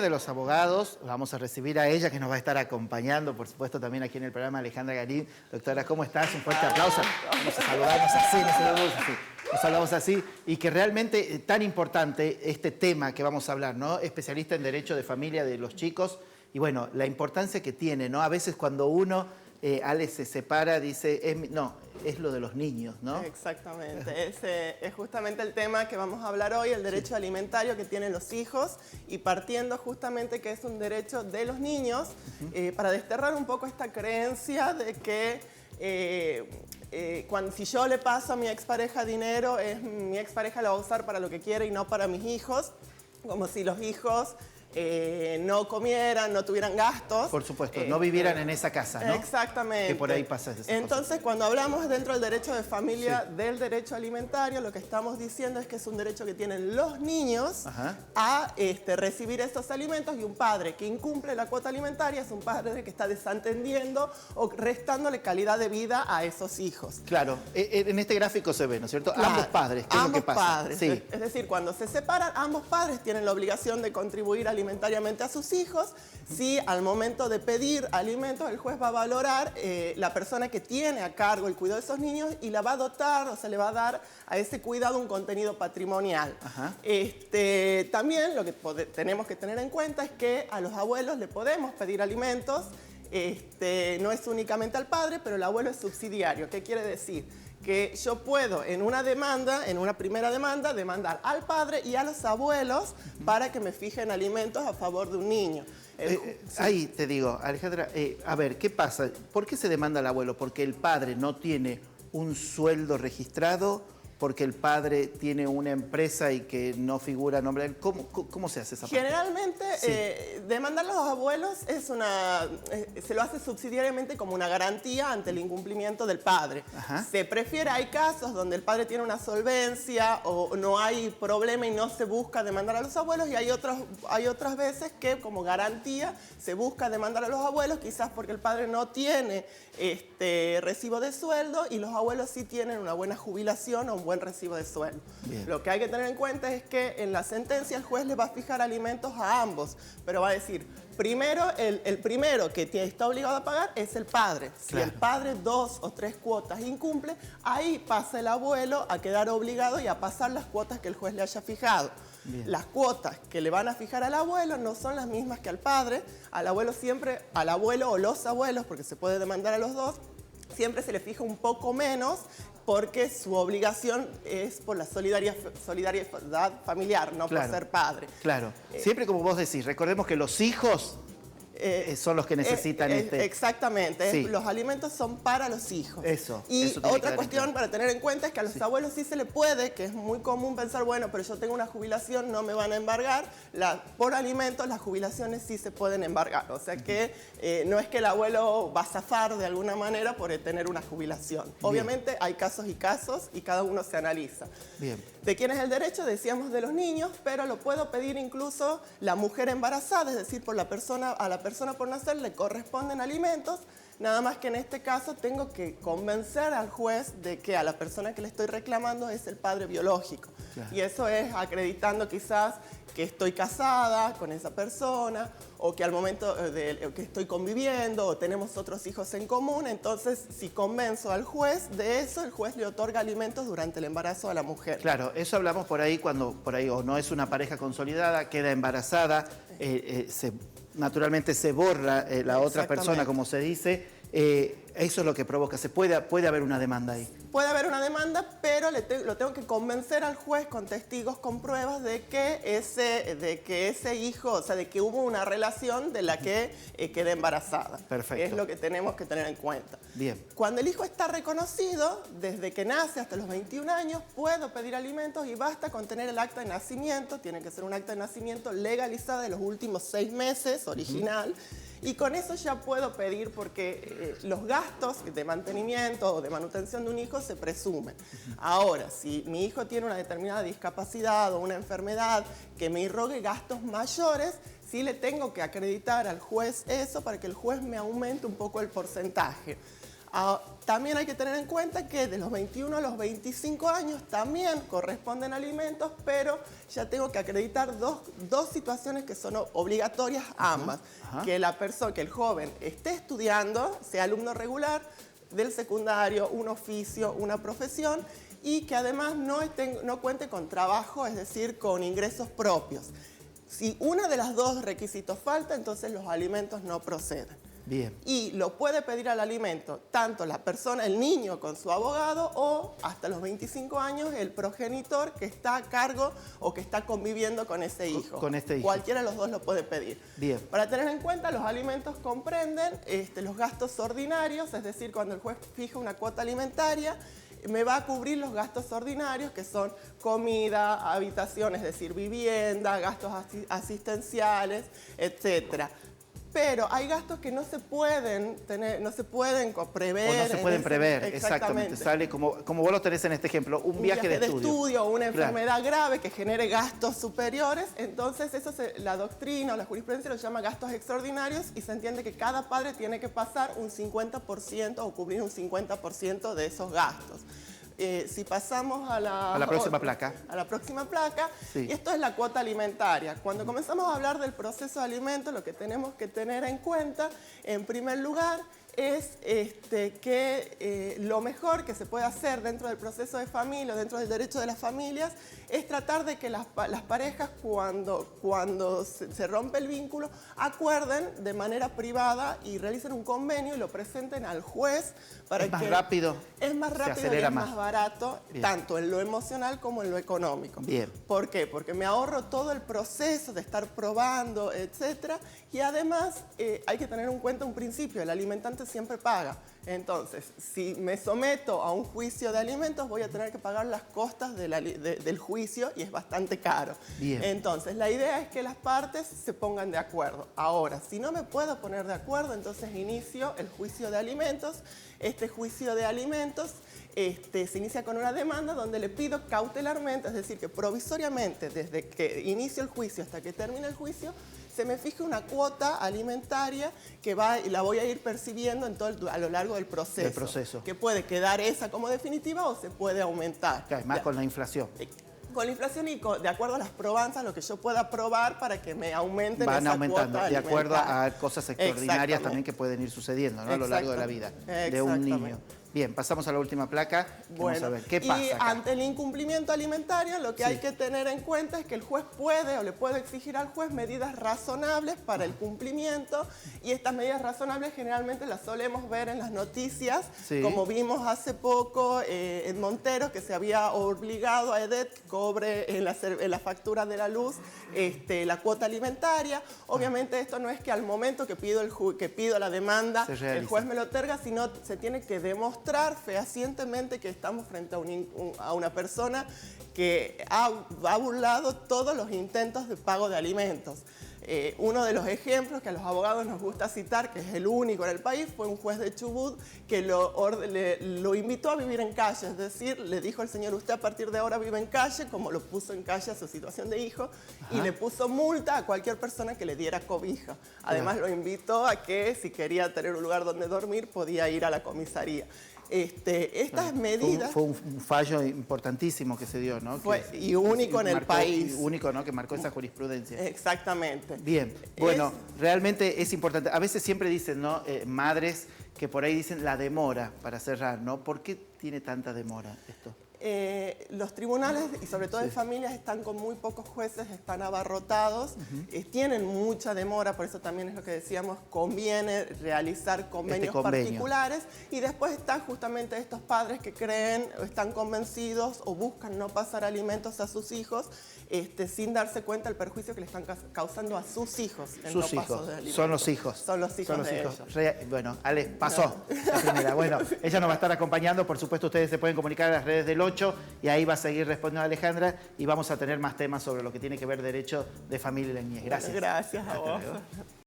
De los abogados, vamos a recibir a ella que nos va a estar acompañando, por supuesto, también aquí en el programa, Alejandra Garín. Doctora, ¿cómo estás? Un fuerte aplauso. Vamos a saludarnos así, nos saludamos así. Y que realmente tan importante este tema que vamos a hablar, ¿no? Especialista en Derecho de Familia de los chicos. Y bueno, la importancia que tiene, ¿no? A veces cuando uno, Ale, se separa, dice, no, es lo de los niños, ¿no? Exactamente, ese es justamente el tema que vamos a hablar hoy, el derecho alimentario que tienen los hijos, y partiendo justamente que es un derecho de los niños, para desterrar un poco esta creencia de que si yo le paso a mi expareja dinero, mi expareja lo va a usar para lo que quiere y no para mis hijos, como si los hijos no comieran, no tuvieran gastos. Por supuesto, no vivieran en esa casa, ¿no? Exactamente. Que por ahí pasa esa Entonces, cosa. cuando hablamos dentro del derecho de familia, del derecho alimentario, lo que estamos diciendo es que es un derecho que tienen los niños a recibir estos alimentos, y un padre que incumple la cuota alimentaria es un padre que está desatendiendo o restándole calidad de vida a esos hijos. Claro, en este gráfico se ve, ¿no es cierto? Claro, ambos padres, ¿qué es lo que pasa? Padres. Sí. Es decir, cuando se separan, ambos padres tienen la obligación de contribuir alimentariamente a sus hijos. Si al momento de pedir alimentos, el juez va a valorar la persona que tiene a cargo el cuidado de esos niños y la va a dotar, o sea, le va a dar a ese cuidado un contenido patrimonial. También lo que tenemos que tener en cuenta es que a los abuelos le podemos pedir alimentos. No es únicamente al padre, pero el abuelo es subsidiario. ¿Qué quiere decir? Que yo puedo en una demanda, en una primera demanda, demandar al padre y a los abuelos para que me fijen alimentos a favor de un niño. Ahí te digo, Alejandra, a ver, ¿qué pasa? ¿Por qué se demanda al abuelo? ¿Porque el padre no tiene un sueldo registrado? ¿Porque el padre tiene una empresa y que no figura a nombre de él? ¿Cómo se hace esa parte? Generalmente, demandar a los abuelos se lo hace subsidiariamente como una garantía ante el incumplimiento del padre. Se prefiere, hay casos donde el padre tiene una solvencia o no hay problema y no se busca demandar a los abuelos, y hay otras veces que como garantía se busca demandar a los abuelos, quizás porque el padre no tiene recibo de sueldo y los abuelos sí tienen una buena jubilación o un buen recibo de sueldo. Bien. Lo que hay que tener en cuenta es que en la sentencia el juez le va a fijar alimentos a ambos, pero va a decir, primero, el primero que está obligado a pagar es el padre. Si el padre 2 o 3 cuotas incumple, ahí pasa el abuelo a quedar obligado y a pasar las cuotas que el juez le haya fijado. Bien. Las cuotas que le van a fijar al abuelo no son las mismas que al padre. Al abuelo o los abuelos, porque se puede demandar a los dos, siempre se le fija un poco menos, porque su obligación es por la solidaridad familiar, no por ser padre. Claro. Siempre como vos decís, recordemos que los hijos son los que necesitan Exactamente, sí. Los alimentos son para los hijos. Y eso otra cuestión para tener en cuenta es que a los abuelos sí se le puede, que es muy común pensar, bueno, pero yo tengo una jubilación, no me van a embargar. Por alimentos las jubilaciones sí se pueden embargar, o sea que no es que el abuelo va a zafar de alguna manera por tener una jubilación. Bien. Obviamente hay casos y casos y cada uno se analiza. Bien. ¿De quién es el derecho? Decíamos de los niños, pero lo puedo pedir incluso la mujer embarazada, es decir, a la persona por nacer le corresponden alimentos, nada más que en este caso tengo que convencer al juez de que a la persona que le estoy reclamando es el padre biológico. Claro. Y eso es acreditando quizás que estoy casada con esa persona, o que al momento que estoy conviviendo, o tenemos otros hijos en común. Entonces, si convenzo al juez de eso, el juez le otorga alimentos durante el embarazo a la mujer. Claro, eso hablamos por ahí cuando o no es una pareja consolidada, queda embarazada, naturalmente se borra la otra persona, como se dice. Eso es lo que provoca. Puede haber una demanda ahí. Puede haber una demanda, pero lo tengo que convencer al juez con testigos, con pruebas de que ese hijo, o sea, de que hubo una relación de la que quedé embarazada. Perfecto. Es lo que tenemos que tener en cuenta. Bien. Cuando el hijo está reconocido, desde que nace hasta los 21 años, puedo pedir alimentos y basta con tener el acta de nacimiento. Tiene que ser un acta de nacimiento legalizada de los últimos 6 meses, original. Y con eso ya puedo pedir, porque los gastos de mantenimiento o de manutención de un hijo se presumen. Ahora, si mi hijo tiene una determinada discapacidad o una enfermedad que me irrogue gastos mayores, sí le tengo que acreditar al juez eso para que el juez me aumente un poco el porcentaje. También hay que tener en cuenta que de los 21 a los 25 años también corresponden alimentos, pero ya tengo que acreditar dos situaciones que son obligatorias ambas. Que el joven esté estudiando, sea alumno regular del secundario, un oficio, una profesión, y que además no cuente con trabajo, es decir, con ingresos propios. Si uno de los dos requisitos falta, entonces los alimentos no proceden. Bien. Y lo puede pedir al alimento tanto la persona, el niño con su abogado, o hasta los 25 años el progenitor que está a cargo o que está conviviendo con ese hijo. Con este hijo. Cualquiera de los dos lo puede pedir. Bien. Para tener en cuenta, los alimentos comprenden los gastos ordinarios, es decir, cuando el juez fija una cuota alimentaria, me va a cubrir los gastos ordinarios, que son comida, habitación, es decir, vivienda, gastos asistenciales, etcétera. Pero hay gastos que no se pueden tener, no se pueden prever. O no se pueden prever, exactamente. Sale como vos lo tenés en este ejemplo, un viaje de estudio. O una enfermedad grave que genere gastos superiores. Entonces, la doctrina o la jurisprudencia lo llama gastos extraordinarios, y se entiende que cada padre tiene que pasar un 50% o cubrir un 50% de esos gastos. Si pasamos a la próxima placa. A la próxima placa, sí. Y esto es la cuota alimentaria. Cuando comenzamos a hablar del proceso de alimentos, lo que tenemos que tener en cuenta, en primer lugar, es que lo mejor que se puede hacer dentro del proceso de familia, dentro del derecho de las familias, es tratar de que las parejas, cuando se rompe el vínculo, acuerden de manera privada y realicen un convenio y lo presenten al juez para que... Es más rápido. Es más rápido y es más barato, bien, tanto en lo emocional como en lo económico. Bien. ¿Por qué? Porque me ahorro todo el proceso de estar probando, etcétera, y además hay que tener en cuenta un principio: el alimentante siempre paga. Entonces, si me someto a un juicio de alimentos, voy a tener que pagar las costas del juicio, y es bastante caro. Bien. Entonces, la idea es que las partes se pongan de acuerdo. Ahora, si no me puedo poner de acuerdo, entonces inicio el juicio de alimentos. Este juicio de alimentos se inicia con una demanda donde le pido cautelarmente, es decir, que provisoriamente, desde que inicio el juicio hasta que termine el juicio, se me fije una cuota alimentaria que la voy a ir percibiendo a lo largo del proceso. Que puede quedar esa como definitiva o se puede aumentar. Claro, más con la inflación. Con la inflación y de acuerdo a las probanzas, lo que yo pueda probar para que me aumenten van esa aumentando, cuota de acuerdo a cosas extraordinarias también que pueden ir sucediendo, ¿no? A lo largo de la vida de un niño. Bien, pasamos a la última placa. Vamos a ver, ¿qué pasa y acá? ante el incumplimiento alimentario, lo que hay que tener en cuenta es que el juez puede o le puede exigir al juez medidas razonables para el cumplimiento, y estas medidas razonables generalmente las solemos ver en las noticias, como vimos hace poco en Montero, que se había obligado a EDET que cobre en la factura de la luz la cuota alimentaria. Obviamente esto no es que al momento que pido la demanda el juez me lo otorga, sino se tiene que demostrar fehacientemente que estamos frente a una persona que ha burlado todos los intentos de pago de alimentos. Uno de los ejemplos que a los abogados nos gusta citar, que es el único en el país, fue un juez de Chubut que lo invitó a vivir en calle, es decir, le dijo al señor: usted a partir de ahora vive en calle, como lo puso en calle a su situación de hijo, y le puso multa a cualquier persona que le diera cobija. Además lo invitó a que, si quería tener un lugar donde dormir, podía ir a la comisaría. Estas medidas... Fue un fallo importantísimo que se dio, ¿no? Y único en el país. Único, ¿no? Que marcó esa jurisprudencia. Exactamente. Bien, bueno, realmente es importante. A veces siempre dicen, ¿no? Madres que por ahí dicen la demora para cerrar, ¿no? ¿Por qué tiene tanta demora esto? Los tribunales, y sobre todo en familias, están con muy pocos jueces, están abarrotados, tienen mucha demora, por eso también es lo que decíamos, conviene realizar convenios particulares, y después están justamente estos padres que creen, o están convencidos o buscan no pasar alimentos a sus hijos sin darse cuenta del perjuicio que le están causando a sus hijos. Sus hijos, son los hijos. Son los hijos de ellos. Bueno, Ale, pasó la primera. Bueno, ella nos va a estar acompañando, por supuesto ustedes se pueden comunicar a las redes del 8 y ahí va a seguir respondiendo Alejandra y vamos a tener más temas sobre lo que tiene que ver derecho de familia y la niñez. Gracias. Gracias a vos.